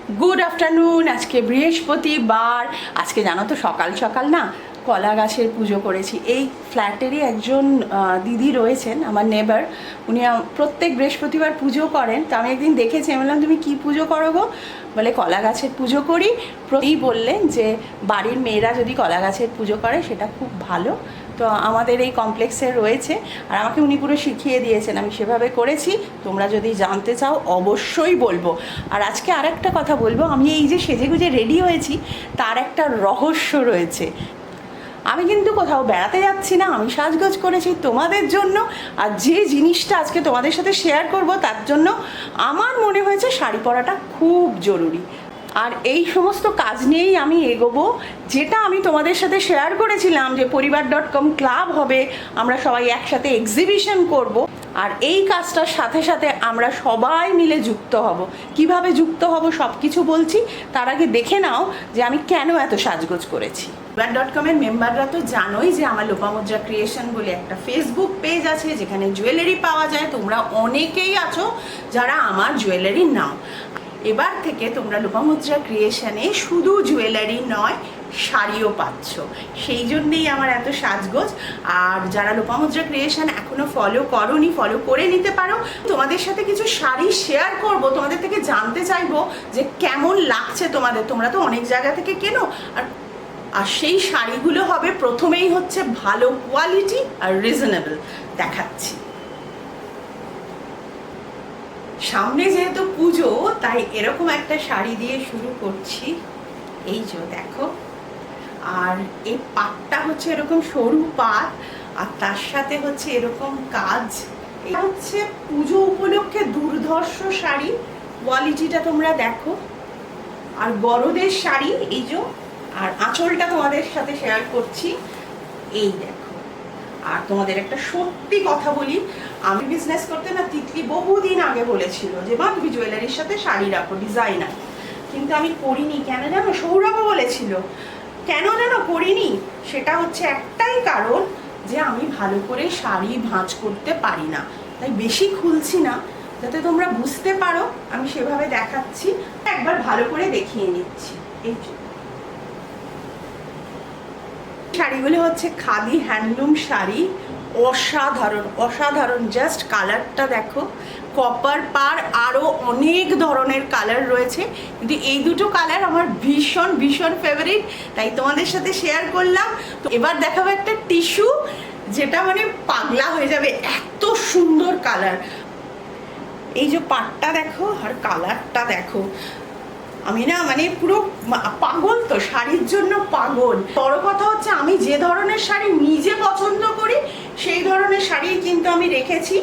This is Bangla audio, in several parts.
Good afternoon. আজকে বৃহস্পতিবার। আজকে জানো তো সকাল সকাল না কলা গাছের পুজো করেছি। এই ফ্ল্যাটেরই একজন দিদি রয়েছেন, আমার নেবার। উনি প্রত্যেক বৃহস্পতিবার পুজো করেন। তো আমি একদিন দেখেছি, আমি বললাম তুমি কী পুজো করো গো? বলে কলা গাছের পুজো করি। এই বললেন যে বাড়ির মেয়েরা যদি কলা গাছের পুজো করে সেটা খুব ভালো। তো আমাদের এই কমপ্লেক্সে রয়েছে, আর আমাকে উনি পুরো শিখিয়ে দিয়েছেন, আমি সেভাবে করেছি। তোমরা যদি জানতে চাও অবশ্যই বলবো। আর আজকে আর একটা কথা বলবো, আমি এই যে সেজেগুজে রেডি হয়েছি তার একটা রহস্য রয়েছে। আমি কিন্তু কোথাও বেড়াতে যাচ্ছি না, আমি সাজগোজ করেছি তোমাদের জন্য। আর যে জিনিসটা আজকে তোমাদের সাথে শেয়ার করব তার জন্য আমার মনে হয়েছে শাড়ি পরাটা খুব জরুরি। আর এই সমস্ত কাজ নিয়েই আমি এগোবো, যেটা আমি তোমাদের সাথে শেয়ার করেছিলাম যে পরিবার.com ক্লাব হবে, আমরা সবাই একসাথে এক্সিবিশন করব। আর এই কাজটার সাথে সাথে আমরা সবাই মিলে যুক্ত হব। কিভাবে যুক্ত হব সব কিছু বলছি, তার আগে দেখে নাও যে আমি কেন এত সাজগোজ করেছি। পরিবার.com-এর মেম্বাররা তো জানোই যে আমার লোপামুদ্রা ক্রিয়েশন বলে একটা ফেসবুক পেজ আছে, যেখানে জুয়েলারি পাওয়া যায়। তোমরা অনেকেই আছো যারা আমার জুয়েলারি নাও। এবার থেকে তোমরা লোপামুদ্রা ক্রিয়েশনে শুধু জুয়েলারি নয়, শাড়িও পাচ্ছ। সেই জন্যেই আমার এত সাজগোজ। আর যারা লোপামুদ্রা ক্রিয়েশন এখনো ফলো করোনি, ফলো করে নিতে পারো। তোমাদের সাথে কিছু শাড়ি শেয়ার করব, তোমাদের থেকে জানতে চাইবো যে কেমন লাগছে তোমাদের। তোমরা তো অনেক জায়গা থেকে কেনো, আর সেই শাড়িগুলো হবে প্রথমেই হচ্ছে ভালো কোয়ালিটি আর রিজনেবল। দেখাচ্ছি। সামনে যেহেতু পুজো, তাই এরকম একটা শাড়ি দিয়ে শুরু করছি। এই যে দেখো, আর এই পাটটা হচ্ছে এরকম সরু পাট, আর তার সাথে হচ্ছে এরকম কাজ। এটা হচ্ছে পুজো উপলক্ষে দুর্ধর্ষ শাড়ি। কোয়ালিটিটা তোমরা দেখো। আর বড়দের শাড়ি এই যে, আর আঁচলটা তোমাদের সাথে শেয়ার করছি। এই দেখো। আর তোমাদের একটা সত্যি কথা বলি, আমি বিজনেস করতে না তিতলি বহুদিন আগে বলেছিল যে মা তুমি জুয়েলারির সাথে শাড়ি রাখো, ডিজাইনার। কিন্তু আমি করিনি। কেন জানো? সৌরভও বলেছিল। কেন জানো করিনি? সেটা হচ্ছে একটাই কারণ, যে আমি ভালো করে শাড়ি ভাঁজ করতে পারি না। তাই বেশি খুলছি না, যাতে তোমরা বুঝতে পারো। আমি সেভাবে দেখাচ্ছি। একবার ভালো করে দেখিয়ে নিচ্ছি। এই শাড়িগুলো হচ্ছে খাদি হ্যান্ডলুম শাড়ি। অসাধারণ অসাধারণ। জাস্ট কালারটা দেখো, কপার পার। আরও অনেক ধরনের কালার রয়েছে, কিন্তু এই দুটো কালার আমার ভীষণ ভীষণ ফেভারিট, তাই তোমাদের সাথে শেয়ার করলাম। তো এবার দেখাবো একটা টিস্যু, যেটা মানে পাগলা হয়ে যাবে, এত সুন্দর কালার। এই যে পাটটা দেখো আর কালারটা দেখো। আমি না মানে পুরো পাগল, তো শাড়ির জন্য পাগল। বড় কথা হচ্ছে আমি যে ধরনের শাড়ি নিজে পছন্দ করি সেই ধরনের শাড়ি কিন্তু আমি রেখেছি।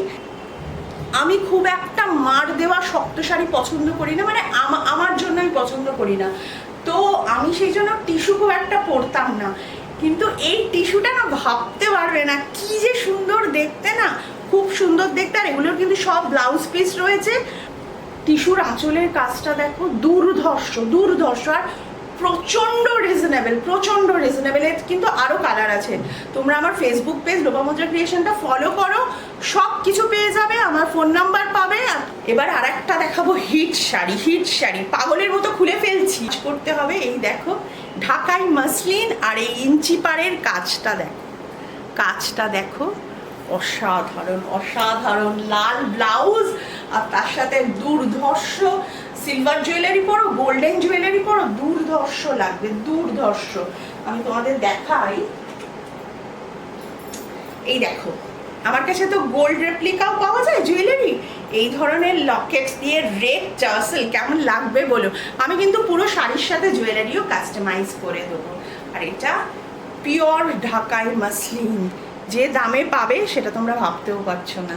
আমি খুব একটা মার দেওয়া শক্ত শাড়ি পছন্দ করি না, মানে আমার জন্য আমি পছন্দ করি না। তো আমি সেই জন্য টিস্যু খুব একটা পরতাম না। কিন্তু এই টিস্যুটা না ভাবতে পারবে না কি যে সুন্দর দেখতে, না খুব সুন্দর দেখতে। আর এগুলোর কিন্তু সব ব্লাউজ পিস রয়েছে। টিস্যুর আঁচলের কাজটা দেখো, দুর্ধর্ষ দুর্ধর্ষ। আর প্রচণ্ড রিজনেবল, প্রচণ্ড রিজনেবল। এর কিন্তু আরও কালার আছে। তোমরা আমার ফেসবুক পেজ লোপামুদ্রা ক্রিয়েশনটা ফলো করো, সব কিছু পেয়ে যাবে, আমার ফোন নাম্বার পাবে। এবার আর একটা দেখাবো হিট শাড়ি। হিট শাড়ি পাগলের মতো খুলে ফেলছি। করতে হবে। এই দেখো, ঢাকাই মাসলিন। আর এই ইঞ্চি পাড়ের কাজটা দেখো, কাজটা দেখো, অসাধারণ অসাধারণ। লাল ব্লাউজ, আর তার সাথে দুর্ধর্ষ সিলভার জুয়েলারি পরো, গোল্ডেন জুয়েলারি পরো, দুর্ধর্ষ লাগবে, দুর্ধর্ষ। আমি তোমাদের দেখাই। এই দেখো, আমার কাছে তো গোল্ড রেপ্লিকাও পাওয়া যায় জুয়েলারি। এই ধরনের লকেটস দিয়ে রেড টার্সেল কেমন লাগবে বলো। আমি কিন্তু পুরো শাড়ির সাথে জুয়েলারিও কাস্টমাইজ করে দেবো। আর এটা পিওর ঢাকাই মাসলিন। যে দামে পাবে সেটা তোমরা ভাবতেও পারছো না।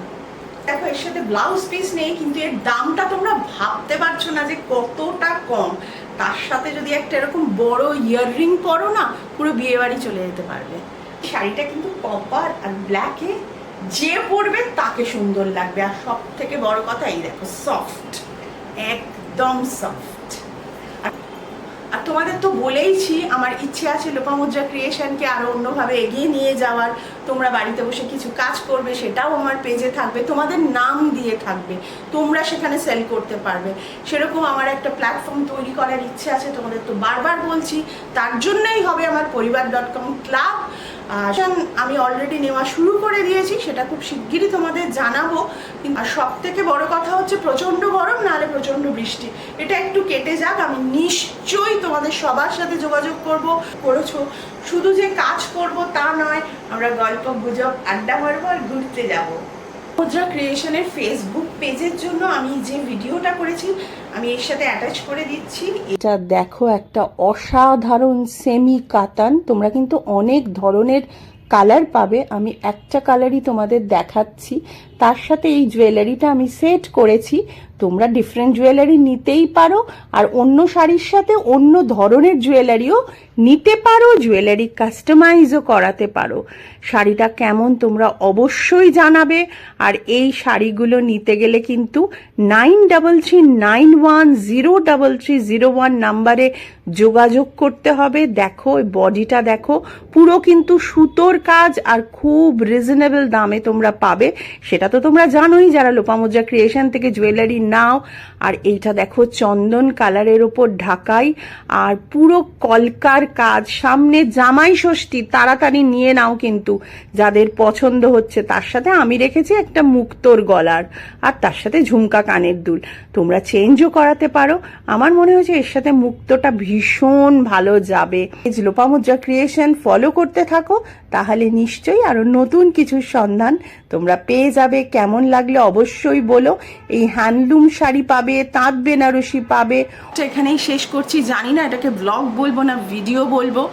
দেখো, এর সাথে ব্লাউজ পিস নেই, কিন্তু এর দামটা তোমরা ভাবতে পারছো না যে কতটা কম। তার সাথে যদি একটা এরকম বড় ইয়াররিং পরো না, পুরো বিয়ে বাড়ি চলে যেতে পারবে। শাড়িটা কিন্তু কপার আর ব্ল্যাকে, যে পরবে তাকে সুন্দর লাগবে। আর সব থেকে বড় কথা, এই দেখো সফট, একদম সফট। আর তোমাদের তো বলেইছি আমার ইচ্ছে আছে লোপামুদ্রা ক্রিয়েশনকে আরও অন্যভাবে এগিয়ে নিয়ে যাওয়ার। তোমরা বাড়িতে বসে কিছু কাজ করবে, সেটাও আমার পেজে থাকবে, তোমাদের নাম দিয়ে থাকবে, তোমরা সেখানে সেল করতে পারবে। সেরকম আমার একটা প্ল্যাটফর্ম তৈরি করার ইচ্ছে আছে, তোমাদের তো বারবার বলছি। তার জন্যই হবে আমার পরিবার.com ক্লাব। আমি অলরেডি নেওয়া শুরু করে দিয়েছি, সেটা খুব শিগগিরই তোমাদের জানাবো। আর সব থেকে বড় কথা হচ্ছে প্রচণ্ড গরম, নাহলে প্রচণ্ড বৃষ্টি, এটা একটু কেটে যাক, আমি নিশ্চয়ই তোমাদের সবার সাথে যোগাযোগ করেছো। শুধু যে কাজ করব তা নয়, আমরা গল্প গুজব আড্ডা মারবো আর ঘুরতে যাবো। মুদ্রা ক্রিয়েশনের ফেসবুক পেজের জন্য আমি যে ভিডিওটা করেছি আমি এর সাথে অ্যাটাচ করে দিচ্ছি। এটা দেখো একটা অসাধারণ সেমি কাতান, তোমরা কিন্তু অনেক ধরনের কালার পাবে, আমি একটা কালারই তোমাদের দেখাচ্ছি। তার সাথে এই জুয়েলারিটা আমি সেট করেছি, তোমরা ডিফারেন্ট জুয়েলারি নিতেই পারো, আর অন্য শাড়ির সাথে অন্য ধরনের জুয়েলারিও নিতে পারো, জুয়েলারি কাস্টমাইজও করাতে পারো। শাড়িটা কেমন তোমরা অবশ্যই জানাবে। আর এই শাড়িগুলো নিতে গেলে কিন্তু 9339103301 নাম্বারে যোগাযোগ করতে হবে। দেখো বডিটা দেখো, পুরো কিন্তু সুতোর কাজ আর খুব রিজনেবল দামে তোমরা পাবে। সেটা তো তোমরা জানোই যারা লোপামুদ্রা ক্রিয়েশন থেকে জুয়েলারি নাও। আর এইটা দেখো চন্দন কালারের ওপর ঢাকাই, আর পুরো কলকার কাজ। সামনে জামাই ষষ্ঠী, তাড়াতাড়ি নিয়ে নাও কিন্তু যাদের পছন্দ হচ্ছে। তার সাথে আমি রেখেছি একটা মুক্তোর গলার, আর তার সাথে ঝুমকা কানের দুল, তোমরা চেঞ্জও করাতে পারো। আমার মনে হয়েছে এর সাথে মুক্তোটা ভীষণ ভালো যাবে। লোপামুদ্রা ক্রিয়েশন ফলো করতে থাকো, তাহলে নিশ্চয়ই আরো নতুন কিছুর সন্ধান তোমরা পেয়ে যাবে। কেমন লাগলে অবশ্যই বলো। এই হ্যান্ডলুম শাড়ি পাবে, তাঁত বেনারসি পাবে। এখানেই শেষ করছি, জানি না এটাকে ব্লগ বলবো না ভিডিও বলবো,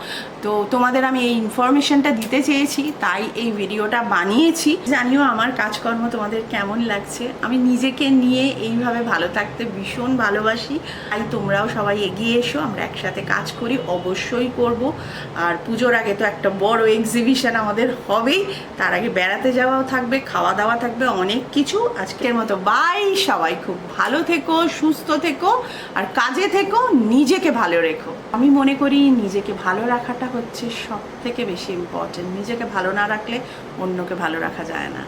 তো তোমাদের আমি এই ইনফরমেশনটা দিতে চেয়েছি, তাই এই ভিডিওটা বানিয়েছি। জানিও আমার কাজকর্ম তোমাদের কেমন লাগছে। আমি নিজেকে নিয়ে এইভাবে ভালো থাকতে ভীষণ ভালোবাসি, তাই তোমরাও সবাই এগিয়ে এসো, আমরা একসাথে কাজ করি, অবশ্যই করব। আর পুজোর আগে তো একটা বড় এক্সিবিশন আমাদের হবেই, তার আগে বেড়াতে যাওয়াও থাকবে, খাওয়া দাওয়া থাকবে, অনেক কিছু। আজকের মতো বাই, সবাই খুব ভালো থেকো, সুস্থ থেকো, আর কাজে থেকো, নিজেকে ভালো রেখো। আমি মনে করি নিজেকে ভালো রাখাটা হচ্ছে সব থেকে বেশি ইম্পর্টেন্ট। নিজেকে ভালো না রাখলে অন্যকে ভালো রাখা যায় না।